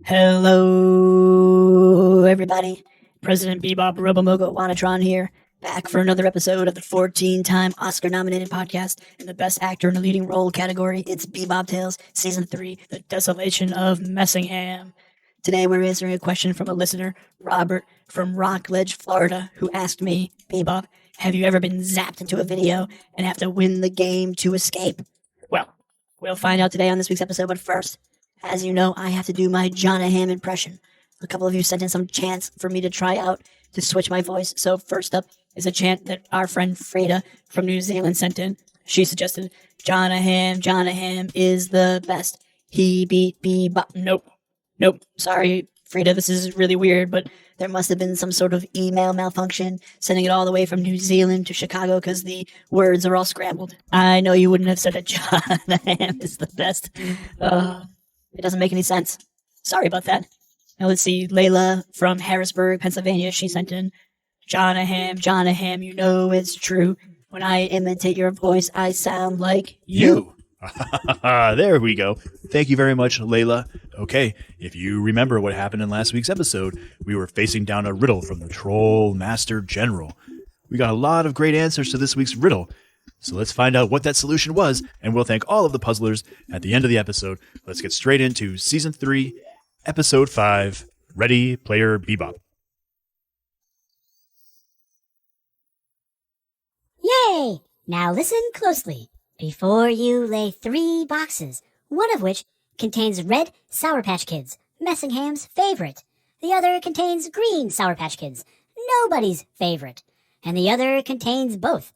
Hello, everybody. President BeeBop Robomogo Wanatron here, back for another episode of the 14-time Oscar-nominated podcast in the Best Actor in a Leading Role category. It's BeeBop Tales, Season 3, The Desolation of Messingham. Today we're answering a question from a listener, Robert, from Rockledge, Florida, who asked me, BeeBop, have you ever been zapped into a video and have to win the game to escape? Well, we'll find out today on this week's episode, but first, as you know, I have to do my Jonaham impression. A couple of you sent in some chants for me to try out to switch my voice. So first up is a chant that our friend Frida from New Zealand sent in. She suggested, Jonaham is the best. He beat BeeBop. Nope. Sorry, Frida, this is really weird, but there must have been some sort of email malfunction sending it all the way from New Zealand to Chicago because the words are all scrambled. I know you wouldn't have said that Jonaham is the best. It doesn't make any sense. Sorry about that. Now let's see. Layla from Harrisburg, Pennsylvania. She sent in, Jonaham, you know it's true. When I imitate your voice, I sound like you. There we go. Thank you very much, Layla. Okay, if you remember what happened in last week's episode, we were facing down a riddle from the Troll Master General. We got a lot of great answers to this week's riddle. So let's find out what that solution was, and we'll thank all of the puzzlers at the end of the episode. Let's get straight into Season 3, Episode 5, Ready Player BeeBop. Yay! Now listen closely. Before you lay 3 boxes, one of which contains red Sour Patch Kids, Messingham's favorite. The other contains green Sour Patch Kids, nobody's favorite. And the other contains both.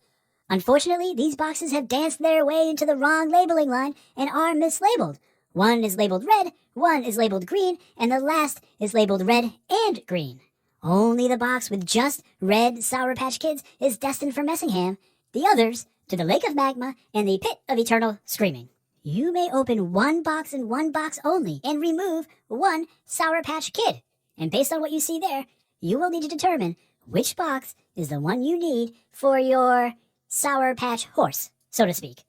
Unfortunately, these boxes have danced their way into the wrong labeling line and are mislabeled. One is labeled red, one is labeled green, and the last is labeled red and green. Only the box with just red Sour Patch Kids is destined for Messingham. The others, to the Lake of Magma and the Pit of Eternal Screaming. You may open one box and one box only and remove one Sour Patch Kid. And based on what you see there, you will need to determine which box is the one you need for your Sour Patch horse, so to speak.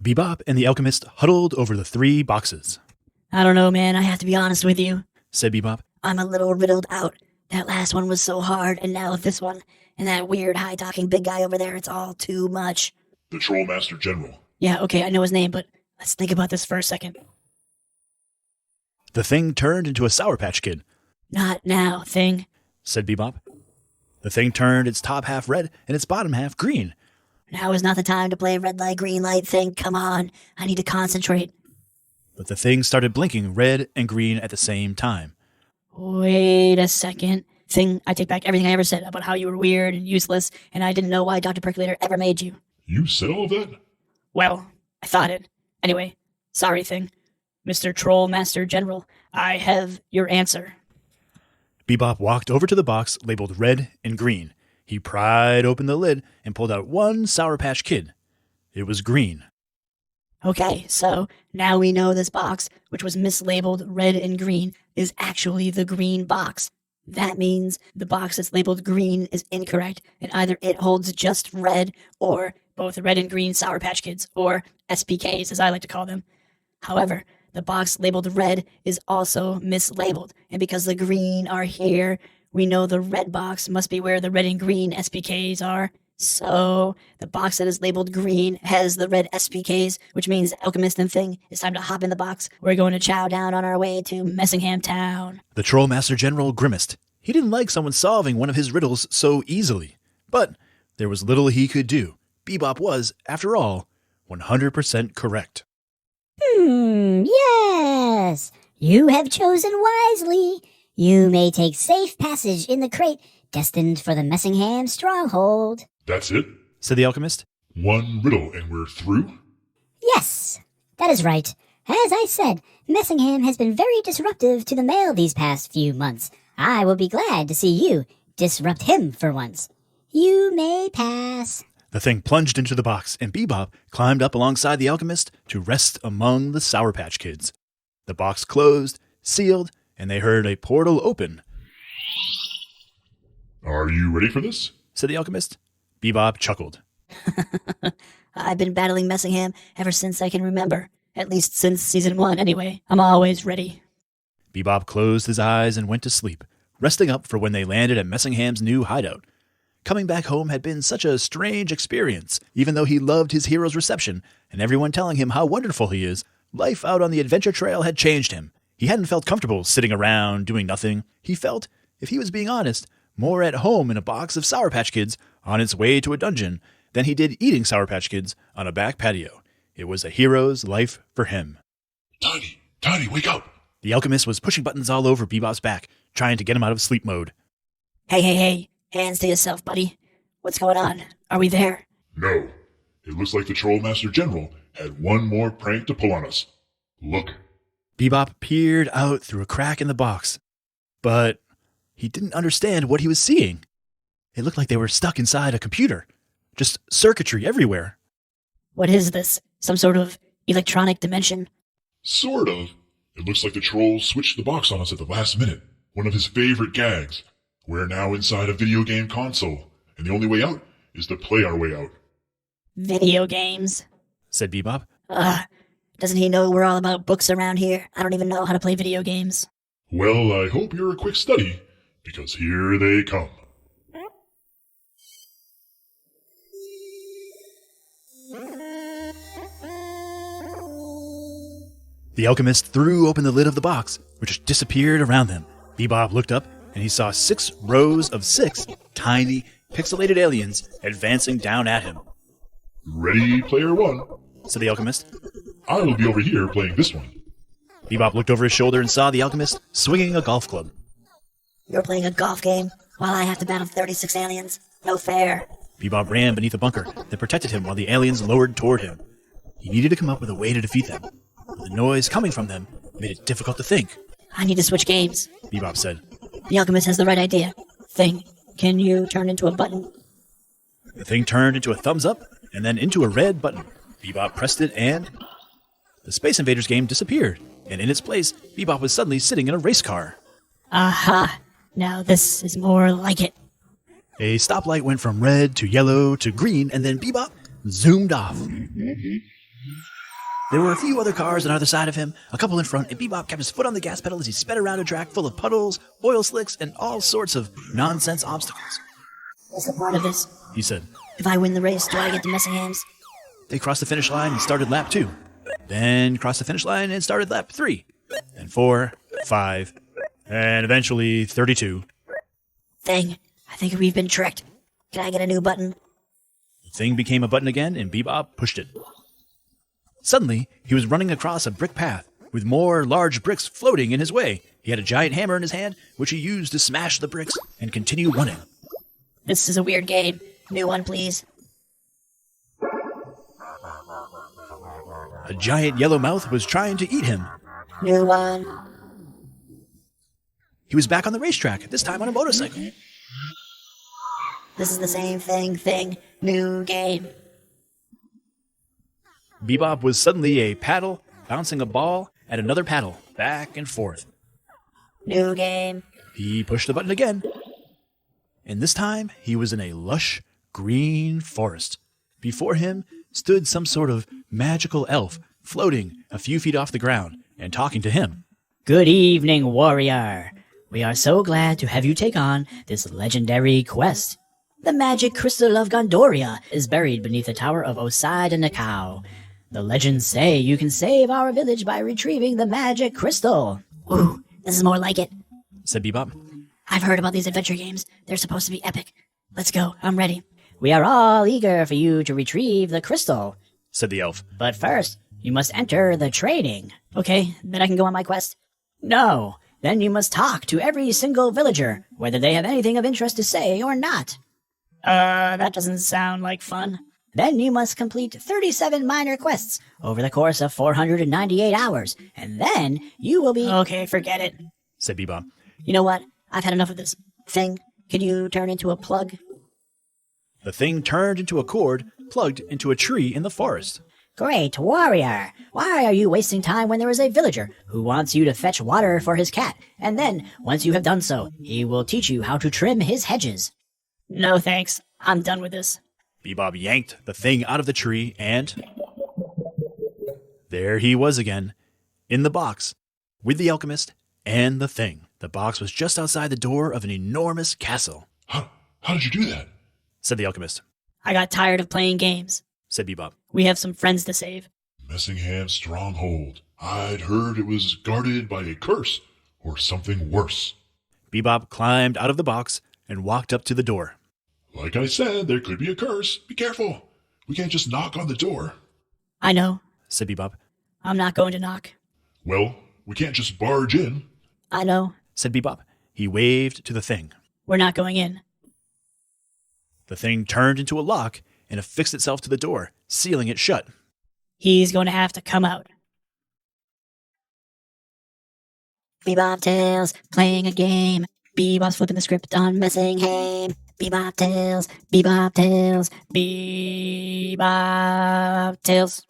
BeeBop and the alchemist huddled over the 3 boxes. I don't know, man. I have to be honest with you, said BeeBop. I'm a little riddled out. That last one was so hard, and now this one, and that weird high-talking big guy over there, it's all too much. The Troll Master General. Yeah, okay, I know his name, but let's think about this for a second. The thing turned into a Sour Patch Kid. Not now, thing, said BeeBop. The thing turned its top half red and its bottom half green. Now is not the time to play red light, green light thing. Come on, I need to concentrate. But the thing started blinking red and green at the same time. Wait a second. Thing, I take back everything I ever said about how you were weird and useless, and I didn't know why Dr. Percolator ever made you. You said all of that? Well, I thought it. Anyway, sorry, Thing. Mr. Troll Master General, I have your answer. BeeBop walked over to the box labeled red and green. He pried open the lid and pulled out one Sour Patch Kid. It was green. Okay, so now we know this box, which was mislabeled red and green, is actually the green box. That means the box that's labeled green is incorrect, and either it holds just red or both red and green Sour Patch Kids, or SPKs as I like to call them. However, the box labeled red is also mislabeled, and because the green are here, we know the red box must be where the red and green SPKs are. So, the box that is labeled green has the red SPKs, which means Alchemist and Thing, it's time to hop in the box. We're going to chow down on our way to Messingham Town. The Troll Master General grimaced. He didn't like someone solving one of his riddles so easily. But there was little he could do. BeeBop was, after all, 100% correct. Yes. You have chosen wisely. You may take safe passage in the crate destined for the Messingham Stronghold. That's it? Said the alchemist. One riddle and we're through? Yes, that is right. As I said, Messingham has been very disruptive to the mail these past few months. I will be glad to see you disrupt him for once. You may pass. The thing plunged into the box, and BeeBop climbed up alongside the alchemist to rest among the Sour Patch Kids. The box closed, sealed, and they heard a portal open. Are you ready for this? Said the alchemist. BeeBop chuckled. I've been battling Messingham ever since I can remember. At least since Season 1, anyway. I'm always ready. BeeBop closed his eyes and went to sleep, resting up for when they landed at Messingham's new hideout. Coming back home had been such a strange experience. Even though he loved his hero's reception and everyone telling him how wonderful he is, life out on the adventure trail had changed him. He hadn't felt comfortable sitting around doing nothing. He felt, if he was being honest, more at home in a box of Sour Patch Kids on its way to a dungeon than he did eating Sour Patch Kids on a back patio. It was a hero's life for him. Tiny, wake up! The alchemist was pushing buttons all over BeeBop's back, trying to get him out of sleep mode. Hey. Hands to yourself, buddy. What's going on? Are we there? No. It looks like the Trollmaster General had one more prank to pull on us. Look. BeeBop peered out through a crack in the box, but he didn't understand what he was seeing. It looked like they were stuck inside a computer. Just circuitry everywhere. What is this? Some sort of electronic dimension? Sort of. It looks like the troll switched the box on us at the last minute. One of his favorite gags. We're now inside a video game console, and the only way out is to play our way out. Video games? Said BeeBop. Doesn't he know we're all about books around here? I don't even know how to play video games. Well, I hope you're a quick study, because here they come. The alchemist threw open the lid of the box, which disappeared around them. BeeBop looked up, and he saw 6 rows of 6 tiny, pixelated aliens advancing down at him. Ready, player one? Said the alchemist. I will be over here playing this one. BeeBop looked over his shoulder and saw the alchemist swinging a golf club. You're playing a golf game while I have to battle 36 aliens? No fair. BeeBop ran beneath a bunker that protected him while the aliens lowered toward him. He needed to come up with a way to defeat them. But the noise coming from them made it difficult to think. I need to switch games. BeeBop said. The alchemist has the right idea. Thing, can you turn into a button? The thing turned into a thumbs up and then into a red button. BeeBop pressed it and the Space Invaders game disappeared. And in its place, BeeBop was suddenly sitting in a race car. Aha! Now this is more like it. A stoplight went from red to yellow to green, and then BeeBop zoomed off. There were a few other cars on either side of him, a couple in front, and BeeBop kept his foot on the gas pedal as he sped around a track full of puddles, oil slicks, and all sorts of nonsense obstacles. What's the point of this? He said. If I win the race, do I get to Messingham's? They crossed the finish line and started lap 2. Then crossed the finish line and started lap 3. Then 4, 5, and eventually 32. Thing, I think we've been tricked. Can I get a new button? The thing became a button again, and BeeBop pushed it. Suddenly, he was running across a brick path, with more large bricks floating in his way. He had a giant hammer in his hand, which he used to smash the bricks and continue running. This is a weird game. New one, please. A giant yellow mouth was trying to eat him. New one. He was back on the racetrack, this time on a motorcycle. This is the same thing. New game. BeeBop was suddenly a paddle, bouncing a ball at another paddle, back and forth. New game. He pushed the button again. And this time, he was in a lush, green forest. Before him stood some sort of magical elf, floating a few feet off the ground and talking to him. Good evening, warrior. We are so glad to have you take on this legendary quest. The magic crystal of Gondoria is buried beneath the tower of Oside and Nakau. The legends say you can save our village by retrieving the magic crystal. Ooh, this is more like it, said BeeBop. I've heard about these adventure games. They're supposed to be epic. Let's go, I'm ready. We are all eager for you to retrieve the crystal, said the elf. But first, you must enter the training. Okay, then I can go on my quest? No, then you must talk to every single villager, whether they have anything of interest to say or not. That doesn't sound like fun. Then you must complete 37 minor quests over the course of 498 hours, and then you will be... Okay, forget it, said BeeBop. You know what? I've had enough of this. Thing, can you turn into a plug? The thing turned into a cord plugged into a tree in the forest. Great warrior! Why are you wasting time when there is a villager who wants you to fetch water for his cat, and then, once you have done so, he will teach you how to trim his hedges? No thanks. I'm done with this. BeeBop yanked the thing out of the tree and... there he was again, in the box, with the alchemist and the thing. The box was just outside the door of an enormous castle. How did you do that? Said the alchemist. I got tired of playing games. Said BeeBop. We have some friends to save. Messingham Stronghold. I'd heard it was guarded by a curse or something worse. BeeBop climbed out of the box and walked up to the door. Like I said, there could be a curse. Be careful. We can't just knock on the door. I know. Said BeeBop. I'm not going to knock. Well, we can't just barge in. I know. Said BeeBop. He waved to the thing. We're not going in. The thing turned into a lock and affixed itself to the door, sealing it shut. He's going to have to come out. BeeBop Tales, playing a game. BeeBop's flipping the script on Messingham. BeeBop Tales, BeeBop Tales, BeeBop Tales.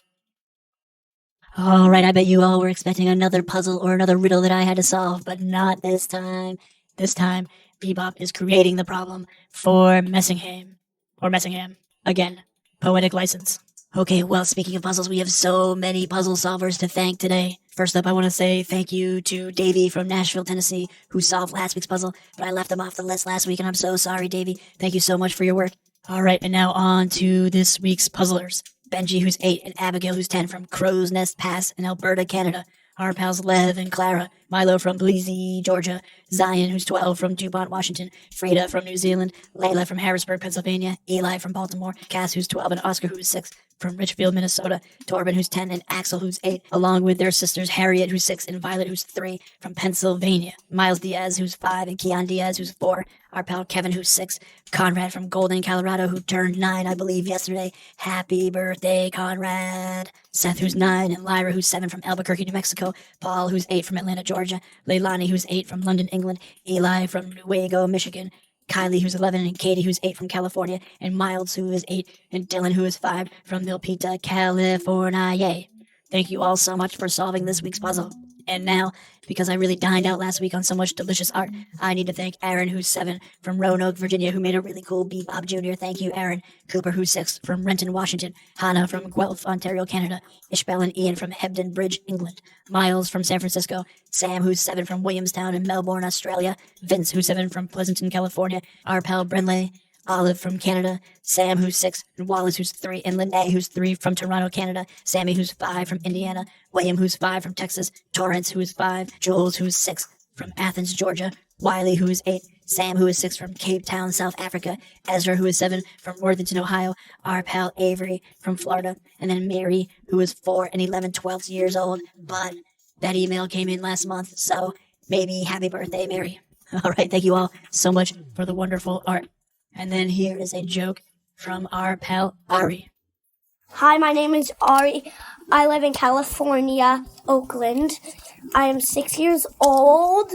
All right, I bet you all were expecting another puzzle or another riddle that I had to solve, but not this time. This time, BeeBop is creating the problem for Messingham. Or Messingham. Again, poetic license. Okay, well, speaking of puzzles, we have so many puzzle solvers to thank today. First up, I want to say thank you to Davey from Nashville, Tennessee, who solved last week's puzzle, but I left him off the list last week, and I'm so sorry, Davey. Thank you so much for your work. All right, and now on to this week's puzzlers. Benji, who's 8, and Abigail, who's 10, from Crow's Nest Pass in Alberta, Canada. Our pals Lev and Clara. Milo from Belize, Georgia. Zion, who's 12, from DuPont, Washington. Frida from New Zealand. Layla from Harrisburg, Pennsylvania. Eli from Baltimore. Cass, who's 12, and Oscar, who's 6, from Richfield, Minnesota. Torben, who's 10, and Axel, who's 8, along with their sisters Harriet, who's 6, and Violet, who's 3, from Pennsylvania. Miles Diaz, who's 5, and Keon Diaz, who's 4. Our pal Kevin, who's 6. Conrad from Golden, Colorado, who turned 9, I believe, yesterday. Happy birthday, Conrad. Seth, who's 9, and Lyra, who's 7, from Albuquerque, New Mexico. Paul, who's 8, from Atlanta, Georgia. Leilani, who's 8, from London, England. Eli from Newaygo, Michigan. Kylie, who's 11, and Katie, who's 8, from California. And Miles, who is 8, and Dylan, who is 5, from Milpita, California. Yay. Thank you all so much for solving this week's puzzle. And now, because I really dined out last week on so much delicious art, I need to thank Aaron, who's 7, from Roanoke, Virginia, who made a really cool BeeBop Jr. Thank you, Aaron. Cooper, who's 6, from Renton, Washington. Hannah from Guelph, Ontario, Canada. Ishbel and Ian from Hebden Bridge, England. Miles from San Francisco. Sam, who's 7, from Williamstown in Melbourne, Australia. Vince, who's 7, from Pleasanton, California. Our pal Brenley. Olive from Canada, Sam, who's 6, and Wallace, who's 3, and Lene, who's 3, from Toronto, Canada, Sammy, who's 5, from Indiana, William, who's 5, from Texas, Torrance, who is 5, Jules, who's 6, from Athens, Georgia, Wiley, who is 8, Sam, who is 6, from Cape Town, South Africa, Ezra, who is 7, from Worthington, Ohio, our pal Avery, from Florida, and then Mary, who is 4 and 11, 12 years old, but that email came in last month, so maybe happy birthday, Mary. All right, thank you all so much for the wonderful art. And then here is a joke from our pal Ari. Hi, my name is Ari. I live in California, Oakland. I am 6 years old.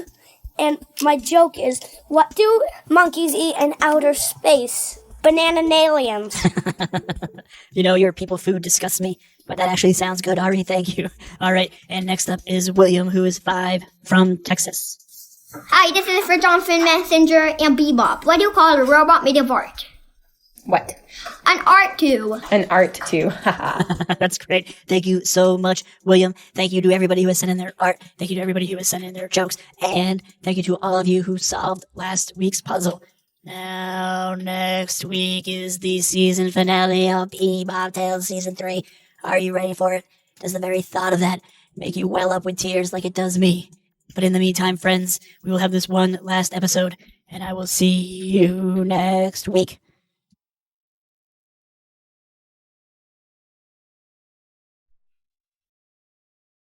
And my joke is, what do monkeys eat in outer space? Banana aliens. You know, your people food disgusts me, but that actually sounds good, Ari. Thank you. All right, and next up is William, who is 5, from Texas. Hi, this is for Jonathan Messenger and BeeBop. What do you call a robot made of art? What? An art tube. An art too. That's great. Thank you so much, William. Thank you to everybody who has sent in their art. Thank you to everybody who has sent in their jokes. And thank you to all of you who solved last week's puzzle. Now, next week is the season finale of BeeBop Tales Season 3. Are you ready for it? Does the very thought of that make you well up with tears like it does me? But in the meantime, friends, we will have this one last episode, and I will see you next week.